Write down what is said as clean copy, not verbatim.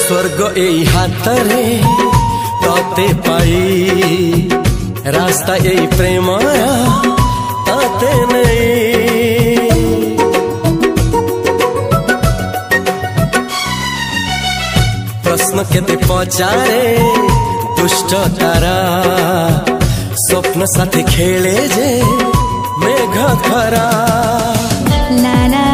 स्वर्ग एई हातरे तते पाई रास्ता एई प्रेमरा तते नहीं। प्रश्न केते पचारे दुष्ट तारा स्वप्न साथे खेले जे मेघ खरा। ला ला